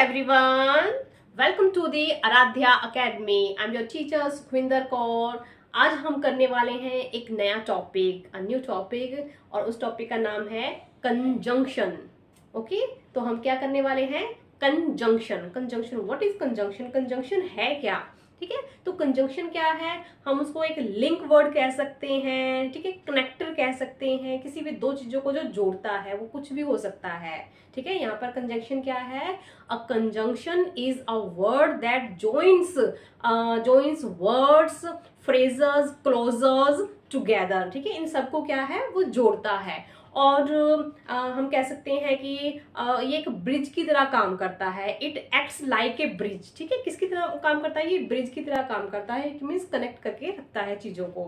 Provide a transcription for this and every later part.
everyone, welcome to the Aradhya Academy. I'm your teacher Sukhvinder Kaur. आज हम करने वाले हैं एक नया टॉपिक, न्यू टॉपिक, और उस टॉपिक का नाम है कंजंक्शन. ओके, तो हम क्या करने वाले हैं? Conjunction. Conjunction, what is conjunction? Conjunction है क्या? ठीक है, तो कंजंक्शन क्या है? हम उसको एक लिंक वर्ड कह सकते हैं, ठीक है, कनेक्टर कह सकते हैं, किसी भी दो चीजों को जो जोड़ता है, वो कुछ भी हो सकता है. ठीक है, यहाँ पर कंजंक्शन क्या है? A conjunction is a word that joins words, phrases, closures together. ठीक है, इन सबको क्या है? वो जोड़ता है. और हम कह सकते हैं कि ये एक ब्रिज की तरह काम करता है. It acts like a bridge. ठीक है, किसकी तरह काम करता है? ये ब्रिज की तरह काम करता है. इट मीन्स कनेक्ट करके रखता है चीजों को.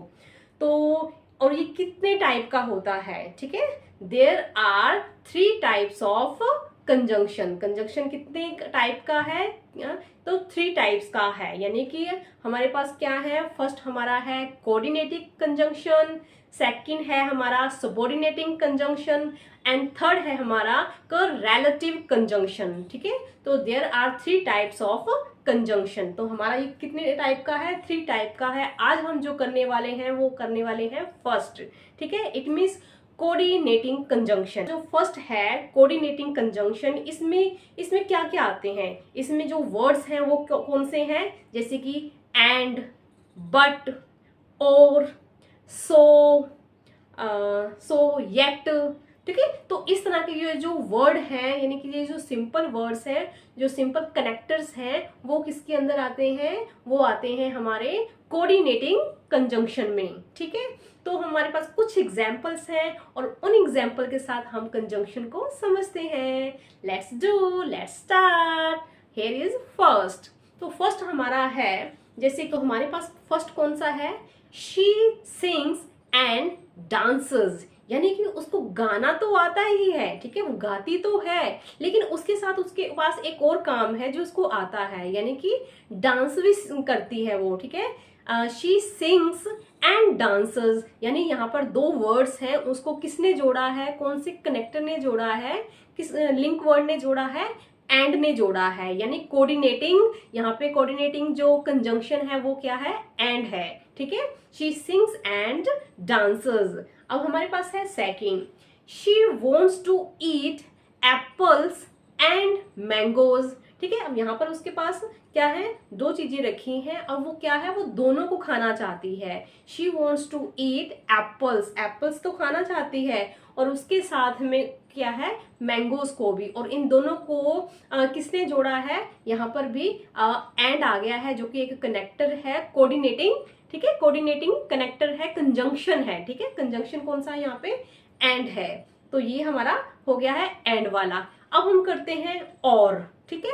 तो और ये कितने टाइप का होता है? ठीक है, there are 3 types of conjunction. Conjunction कितने टाइप का है? तो 3 टाइप्स का है. यानी कि हमारे पास क्या है? फर्स्ट हमारा है कोऑर्डिनेटिंग कंजंक्शन, सेकंड है हमारा सबऑर्डिनेटिंग कंजंक्शन, एंड थर्ड है हमारा रिलेटिव कंजंक्शन. ठीक है, तो there are 3 types of conjunction. तो हमारा ये कितने टाइप का है? 3 टाइप का है. आज हम जो करने वाले हैं वो करने वाले हैं फर्स्ट. ठीक है, इट मीन्स कोऑर्डिनेटिंग कंजंक्शन. जो फर्स्ट है कोऑर्डिनेटिंग कंजंक्शन, इसमें क्या क्या आते हैं? इसमें जो वर्ड्स हैं वो कौन से हैं? जैसे कि एंड, बट, और, सो, येट. ठीक है, तो इस तरह के ये जो वर्ड हैं, यानी कि ये जो सिंपल वर्ड्स हैं, जो सिंपल कनेक्टर्स हैं, वो किसके अंदर आते हैं? वो आते हैं हमारे कोऑर्डिनेटिंग कंजंक्शन में. ठीक है, तो हमारे पास कुछ एग्जाम्पल्स हैं और उन एग्जाम्पल के साथ हम कंजंक्शन को समझते हैं. Let's start. Here is first. तो फर्स्ट हमारा है, जैसे कि हमारे पास फर्स्ट कौन सा है? She sings and dances. यानी कि उसको गाना तो आता ही है. ठीक है, वो गाती तो है, लेकिन उसके साथ उसके पास एक और काम है जो उसको आता है, यानी कि डांस भी करती है वो. ठीक है, शी सिंग्स एंड डांसेस. यानी यहाँ पर 2 वर्ड्स हैं, उसको किसने जोड़ा है? कौन से कनेक्टर ने जोड़ा है? किस लिंक वर्ड ने जोड़ा है? एंड ने जोड़ा है. यानी कोऑर्डिनेटिंग, यहाँ पे कोऑर्डिनेटिंग जो कंजंक्शन है वो क्या है? एंड है. ठीक है, शी सिंग्स एंड डांसेस. अब हमारे पास है second, she wants to eat apples and mangoes. ठीक है, अब यहाँ पर उसके पास क्या है? 2 चीजें रखी हैं और वो क्या है? वो दोनों को खाना चाहती है. She wants to eat apples. Apples तो खाना चाहती है और उसके साथ में क्या है? मैंगोज को भी. और इन दोनों को किसने जोड़ा है? यहाँ पर भी एंड आ गया है, जो कि एक कनेक्टर है कोऑर्डिनेटिंग. ठीक है, कोऑर्डिनेटिंग कनेक्टर है, कंजंक्शन है. ठीक है, कंजंक्शन कौन सा है यहाँ पे? एंड है. तो ये हमारा हो गया है एंड वाला. अब हम करते हैं और. ठीक है,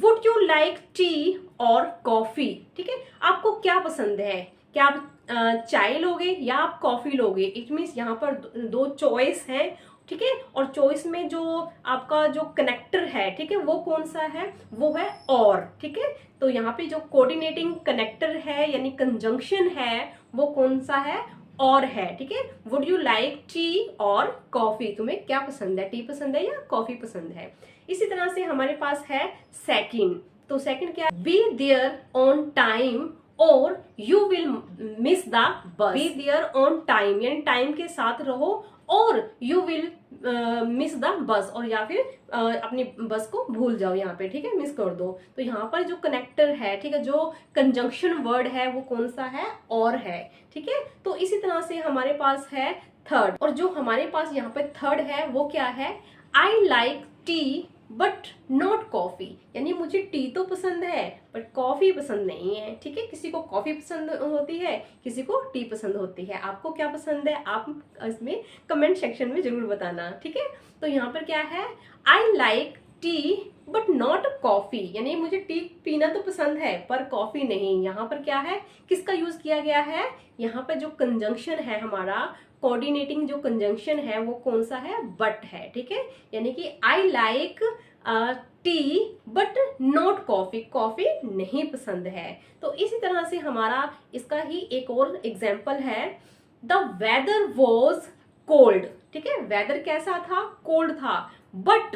वुड यू लाइक टी और कॉफी? ठीक है, आपको क्या पसंद है? क्या आप चाय लोगे या आप कॉफी लोगे? इट मीन्स यहाँ पर 2 चॉइस है. ठीक है, और चॉइस में जो आपका जो कनेक्टर है, ठीक है, वो कौन सा है? वो है और. ठीक है, तो यहाँ पे जो कोऑर्डिनेटिंग कनेक्टर है यानी कंजंक्शन है, वो कौन सा है? और है. ठीक है, वुड यू लाइक टी और कॉफी? तुम्हें क्या पसंद है? टी पसंद है या कॉफी पसंद है? इसी तरह से हमारे पास है सेकंड. तो सेकंड क्या? बी देयर ऑन टाइम और you will miss the bus. Be there on time यानी टाइम के साथ रहो, और यू विल मिस द बस, और या फिर अपनी बस को भूल जाओ यहाँ पे. ठीक है, मिस कर दो. तो यहाँ पर जो कनेक्टर है, ठीक है, जो कंजंक्शन वर्ड है वो कौन सा है? और है. ठीक है, तो इसी तरह से हमारे पास है थर्ड. और जो हमारे पास यहाँ पे थर्ड है वो क्या है? I like T but not coffee. यानी मुझे टी तो पसंद है बट कॉफी पसंद नहीं है. ठीक है, किसी को कॉफी पसंद होती है, किसी को टी पसंद होती है. आपको क्या पसंद है? आप इसमें कमेंट सेक्शन में जरूर बताना. ठीक है, तो यहाँ पर क्या है? I like T but not coffee. यानी मुझे टी पीना तो पसंद है पर कॉफी नहीं. यहाँ पर क्या है? किसका यूज किया गया है? यहाँ पर जो कंजंक्शन है हमारा, कोऑर्डिनेटिंग जो कंजंक्शन है वो कौन सा है? बट है. ठीक है, यानी कि I like T but not coffee. Coffee नहीं पसंद है. तो इसी तरह से हमारा इसका ही एक और एग्जाम्पल है. The weather was cold. ठीक है, वेदर कैसा था? कोल्ड था. But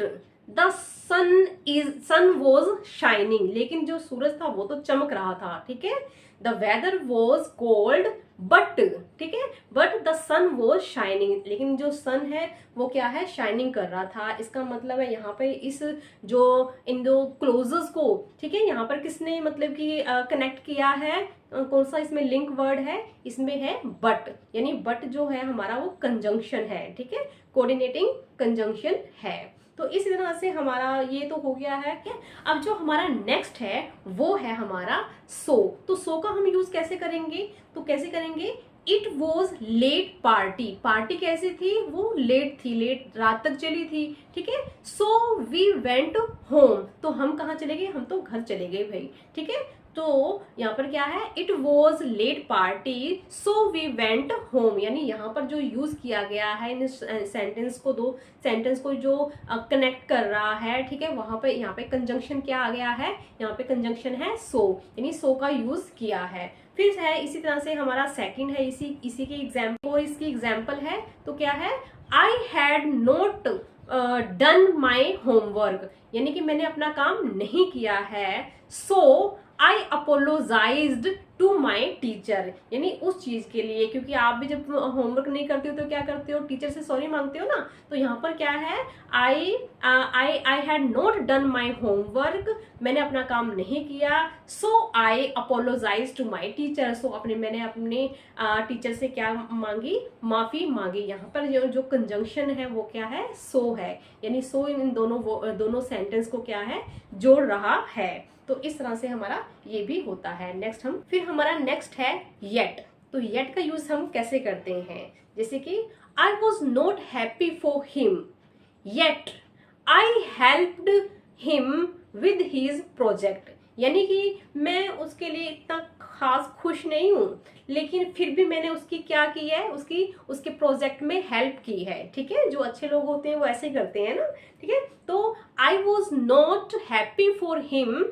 the sun sun was shining, लेकिन जो सूरज था वो तो चमक रहा था, ठीक है। The weather was cold but, ठीक है, but the sun was shining, लेकिन जो सन है वो क्या है, शाइनिंग कर रहा था। इसका मतलब है यहाँ पे इस जो इन दो क्लोजेस को, ठीक है, यहाँ पर किसने मतलब कि कनेक्ट किया है, कौन सा इसमें लिंक वर्ड है, इसमें है बट, यानी बट जो है हमारा वो कंजंक्शन है, ठीक है, कोऑर्डिनेटिंग कंजंक्शन है। तो इस तरह से हमारा ये तो हो गया है क्या। अब जो हमारा नेक्स्ट है वो है हमारा सो। तो सो का हम यूज कैसे करेंगे, तो कैसे करेंगे, it was late party, party कैसी थी, वो लेट थी, लेट रात तक चली थी, ठीक है। सो वी वेंट होम, तो हम कहाँ चले गए, हम तो घर चले गए भाई, ठीक है। तो यहाँ पर क्या है, it was late party so we went home, यानी यहाँ पर जो यूज किया गया है इन सेंटेंस को, दो सेंटेंस को जो कनेक्ट कर रहा है, ठीक है, वहां पे यहाँ पे कंजंक्शन क्या आ गया है, यहाँ पे कंजंक्शन है सो, यानी सो का यूज किया है। फिर है इसी तरह से हमारा सेकंड है, इसी के एग्जाम्पल, और इसकी एग्जाम्पल है तो क्या है, I had not done my homework, यानी कि मैंने अपना काम नहीं किया है। सो आई अपोलोजाइज्ड टू माई टीचर, यानी उस चीज के लिए, क्योंकि आप भी जब होमवर्क नहीं करते हो तो क्या करते हो, टीचर से सॉरी मांगते हो ना। तो यहाँ पर क्या है, I had not done my homework, मैंने अपना काम नहीं किया। सो आई अपोलोजाइज टू माई टीचर, सो मैंने अपने टीचर से क्या मांगी, माफी मांगी। यहाँ पर जो कंजंक्शन है वो क्या है, सो है, यानी सो इन दोनों सेंटेंस को क्या है, जोड़ रहा है। तो इस तरह से हमारा ये भी होता है। नेक्स्ट फिर हमारा नेक्स्ट है येट। तो येट का यूज हम कैसे करते हैं, जैसे कि I was not happy for him yet I helped him with his project, यानी कि मैं उसके लिए इतना खास खुश नहीं हूँ, लेकिन फिर भी मैंने उसकी क्या की है, उसके प्रोजेक्ट में हेल्प की है, ठीक है। जो अच्छे लोग होते हैं वो ऐसे करते हैं ना, ठीक है। तो I was not happy for him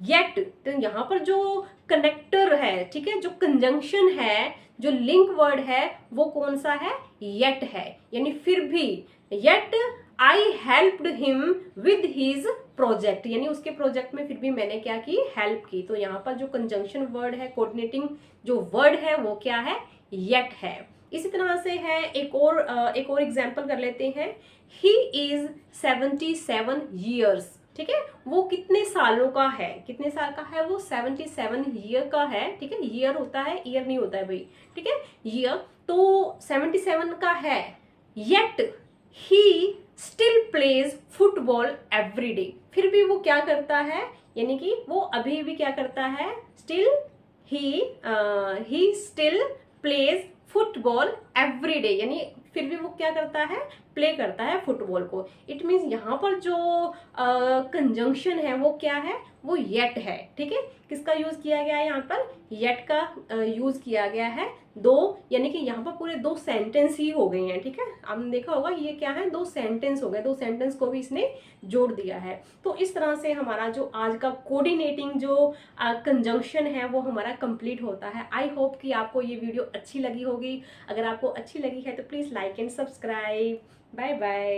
yet, तो यहाँ पर जो कनेक्टर है, ठीक है, जो कंजंक्शन है, जो लिंक वर्ड है, वो कौन सा है, येट है, यानी फिर भी। Yet I helped him with his project, यानी उसके प्रोजेक्ट में फिर भी मैंने क्या की, हेल्प की। तो यहाँ पर जो कंजंक्शन वर्ड है, कोऑर्डिनेटिंग जो वर्ड है वो क्या है, येट है। इसी तरह से है एक और एग्जाम्पल कर लेते हैं। ही इज 77 years, ठीक है, वो कितने सालों का है, कितने साल का है वो, 77 ईयर का है, ठीक है। ईयर होता है, ईयर नहीं होता है भाई, ठीक है, ईयर। तो 77 का है। Yet he still plays football every day, फिर भी वो क्या करता है, यानी कि वो अभी भी क्या करता है, still he still plays football every day, यानी फिर भी वो क्या करता है, प्ले करता है फुटबॉल को। इट मीन्स यहाँ पर जो कंजंक्शन है वो क्या है, वो येट है, ठीक है। किसका यूज किया गया है, यहाँ पर येट का यूज किया गया है, दो, यानी कि यहाँ पर पूरे दो सेंटेंस ही हो गए हैं, ठीक है। आपने देखा होगा ये क्या है, दो सेंटेंस हो गए, दो सेंटेंस को भी इसने जोड़ दिया है। तो इस तरह से हमारा जो आज का कोऑर्डिनेटिंग जो कंजंक्शन है वो हमारा कंप्लीट होता है। आई होप कि आपको ये वीडियो अच्छी लगी होगी। अगर आपको अच्छी लगी है तो please like and subscribe. Bye bye.